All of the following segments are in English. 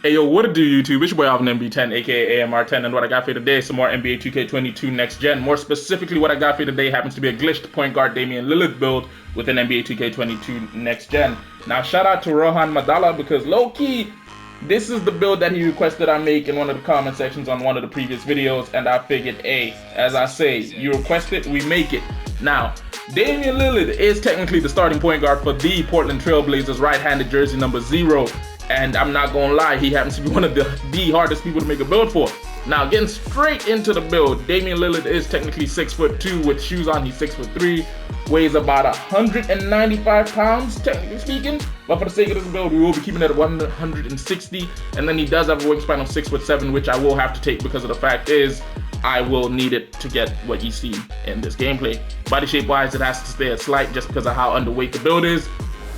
Hey yo, what it do YouTube? It's your boy Alvin MB10, aka AMR10, and what I got for you today is some more NBA 2K22 Next Gen. More specifically, what I got for you today happens to be a glitched point guard Damian Lillard build with an NBA 2K22 Next Gen. Now, shout out to Rohan Madala because low-key, this is the build that he requested I make in one of the comment sections on one of the previous videos, and I figured, hey, as I say, you request it, we make it. Now, Damian Lillard is technically the starting point guard for the Portland Trailblazers right-handed jersey number 0. And I'm not gonna lie, he happens to be one of the hardest people to make a build for. Now, getting straight into the build, Damian Lillard is technically 6'2" with shoes on. He's 6'3", weighs about 195 pounds, technically speaking. But for the sake of this build, we will be keeping it at 160. And then he does have a wingspan of 6'7", which I will have to take because of the fact is I will need it to get what you see in this gameplay. Body shape wise, it has to stay a slight just because of how underweight the build is.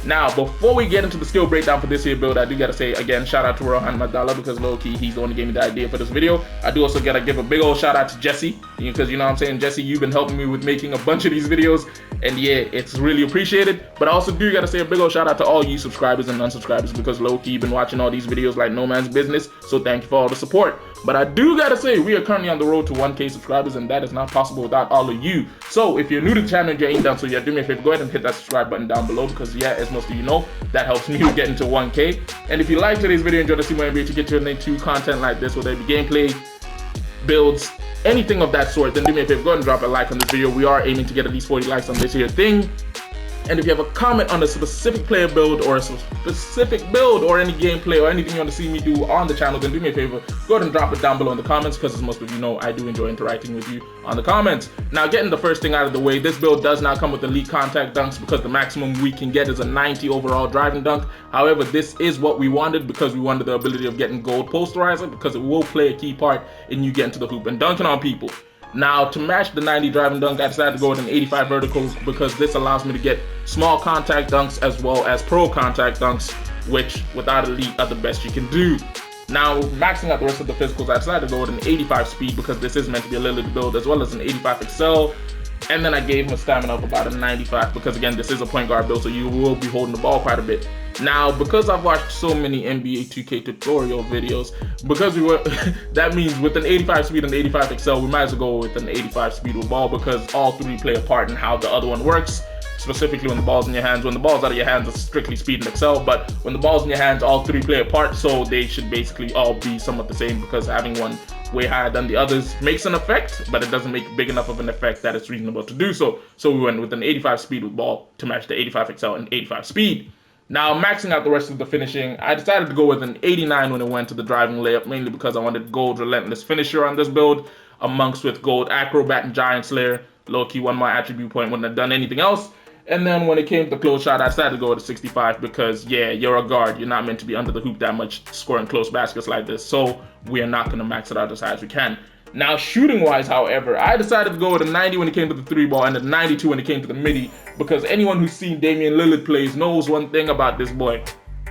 Now, before we get into the skill breakdown for this here build, I do gotta say, again, shout out to Rohan Madala because low-key, he's the one who gave me the idea for this video. I do also gotta give a big old shout out to Jesse, because you know what I'm saying, Jesse, you've been helping me with making a bunch of these videos, and yeah, it's really appreciated. But I also do gotta say a big old shout out to all you subscribers and unsubscribers because low-key, you've been watching all these videos like no man's business, so thank you for all the support. But I do gotta say, we are currently on the road to 1K subscribers, and that is not possible without all of you. So if you're new to the channel and you ain't done so yet, do me a favor, go ahead and hit that subscribe button down below because yeah, as most of you know, that helps me get into 1K. And if you like today's video, enjoy the see more NBA to get your into content like this, whether it be gameplay, builds, anything of that sort, then do me a favor, go ahead and drop a like on this video. We are aiming to get at least 40 likes on this here thing. And if you have a comment on a specific player build or a specific build or any gameplay or anything you want to see me do on the channel, then do me a favor, go ahead and drop it down below in the comments because as most of you know, I do enjoy interacting with you on the comments. Now, getting the first thing out of the way, this build does not come with elite contact dunks because the maximum we can get is a 90 overall driving dunk. However, this is what we wanted because we wanted the ability of getting gold posterizer because it will play a key part in you getting to the hoop and dunking on people. Now, to match the 90 driving dunk, I decided to go with an 85 vertical because this allows me to get small contact dunks as well as pro contact dunks, which without elite are the best you can do. Now, maxing out the rest of the physicals, I decided to go with an 85 speed because this is meant to be a Lillard build, as well as an 85 excel. And then I gave him a stamina of about a 95 because again, this is a point guard build, so you will be holding the ball quite a bit. Now, because I've watched so many NBA 2K tutorial videos, because that means with an 85 speed and 85 excel, we might as well go with an 85 speed with ball because all three play a part in how the other one works. Specifically when the ball's in your hands. When the ball's out of your hands, it's strictly speed and excel, but when the ball's in your hands, all three play a part, so they should basically all be somewhat the same because having one way higher than the others makes an effect, but it doesn't make big enough of an effect that it's reasonable to do so. So we went with an 85 speed with ball to match the 85 excel and 85 speed. Now, maxing out the rest of the finishing, I decided to go with an 89 when it went to the driving layup, mainly because I wanted gold relentless finisher on this build, amongst with gold acrobat and giant slayer. Low-key, one more attribute point, wouldn't have done anything else. And then when it came to close shot, I decided to go with a 65 because, yeah, you're a guard. You're not meant to be under the hoop that much scoring close baskets like this. So we are not going to max it out as high as we can. Now, shooting-wise, however, I decided to go with a 90 when it came to the 3-ball and a 92 when it came to the midi because anyone who's seen Damian Lillard plays knows one thing about this boy.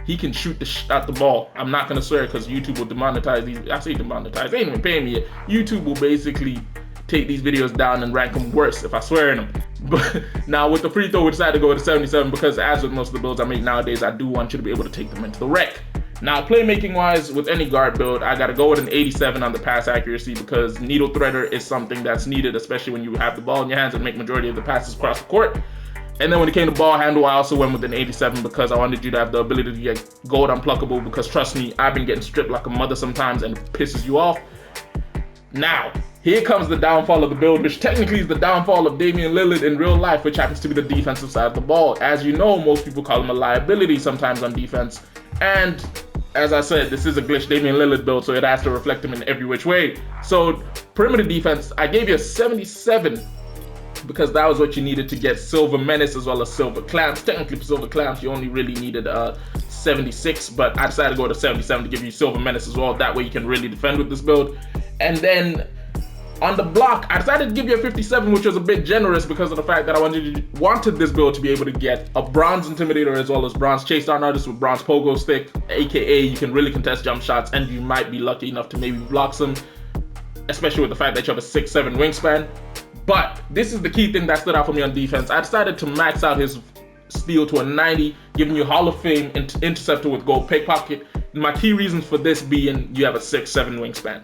He can shoot at the ball. I'm not going to swear because YouTube will demonetize these. I say demonetize. They ain't even paying me yet. YouTube will basically take these videos down and rank them worse if I swear in them. But now with the free throw, we decided to go with a 77 because as with most of the builds I make nowadays, I do want you to be able to take them into the wreck. Now, playmaking wise, with any guard build, I gotta go with an 87 on the pass accuracy because needle threader is something that's needed, especially when you have the ball in your hands and make majority of the passes across the court. And then when it came to ball handle, I also went with an 87 because I wanted you to have the ability to get gold unpluckable because trust me, I've been getting stripped like a mother sometimes and it pisses you off. Now, here comes the downfall of the build, which technically is the downfall of Damian Lillard in real life, which happens to be the defensive side of the ball. As you know, most people call him a liability sometimes on defense. And as I said, this is a glitch Damian Lillard build, so it has to reflect him in every which way. So, perimeter defense, I gave you a 77 because that was what you needed to get Silver Menace as well as Silver Clamps. Technically, for Silver Clamps, you only really needed 76, but I decided to go to 77 to give you Silver Menace as well. That way you can really defend with this build. And then on the block, I decided to give you a 57, which was a bit generous because of the fact that I wanted this build to be able to get a bronze intimidator as well as bronze chase down artist with bronze pogo stick, aka you can really contest jump shots and you might be lucky enough to maybe block some, especially with the fact that you have a 6'7" wingspan. But this is the key thing that stood out for me on defense. I decided to max out his steal to a 90, giving you Hall of Fame interceptor with gold pickpocket. My key reasons for this being you have a 6'7" wingspan,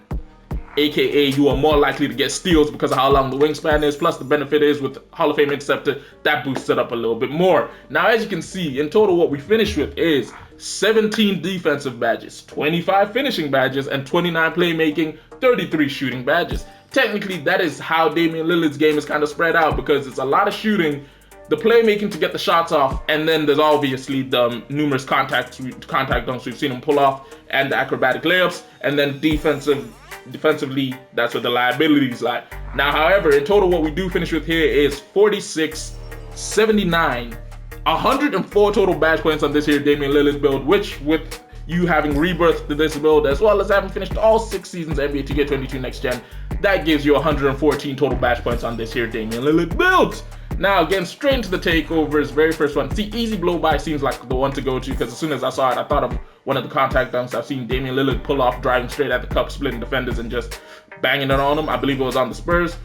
aka you are more likely to get steals because of how long the wingspan is, plus the benefit is with Hall of Fame interceptor, that boosts it up a little bit more. Now, as you can see, in total what we finished with is 17 defensive badges, 25 finishing badges, and 29 playmaking, 33 shooting badges. Technically, that is how Damian Lillard's game is kind of spread out, because it's a lot of shooting, the playmaking to get the shots off, and then there's obviously the numerous contact dunks we've seen him pull off, and the acrobatic layups, and then defensively, that's where the liabilities lie. Now, however, in total, what we do finish with here is 46, 79, 104 total badge points on this here Damian Lillard build, which with you having rebirthed this build, as well as having finished all 6 seasons NBA 2K22 Next Gen, that gives you 114 total badge points on this here Damian Lillard build. Now, getting straight into the takeovers, very first one. See, easy blow by seems like the one to go to, because as soon as I saw it, I thought of one of the contact dunks I've seen Damian Lillard pull off, driving straight at the cup, splitting defenders, and just banging it on them. I believe it was on the Spurs.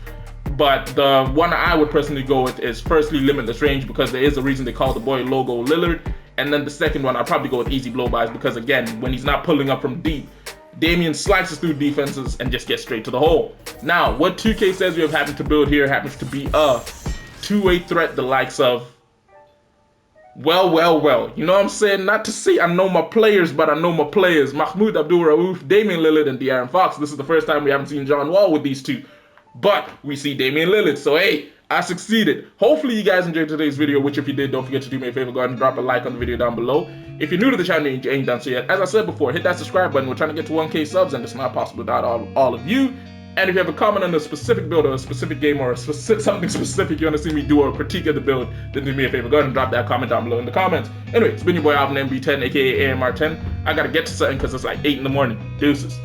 But the one I would personally go with is firstly limitless range, because there is a reason they call the boy Logo Lillard. And then the second one, I'd probably go with easy blow bys, because again, when he's not pulling up from deep, Damian slices through defenses and just gets straight to the hole. Now, what 2K says we have happened to build here happens to be a two-way threat, the likes of, well, you know what I'm saying? Not to say I know my players, but I know my players. Mahmoud Abdul-Rauf, Damian Lillard, and De'Aaron Fox. This is the first time we haven't seen John Wall with these two, but we see Damian Lillard, so hey, I succeeded. Hopefully you guys enjoyed today's video, which if you did, don't forget to do me a favor, go ahead and drop a like on the video down below. If you're new to the channel and you ain't done so yet, as I said before, hit that subscribe button. We're trying to get to 1K subs, and it's not possible without all of you. And if you have a comment on a specific build or a specific game or something specific you want to see me do or critique of the build, then do me a favor, go ahead and drop that comment down below in the comments. Anyway, it's been your boy Alvin MB10, aka AMR10. I gotta get to something because it's like 8 in the morning. Deuces.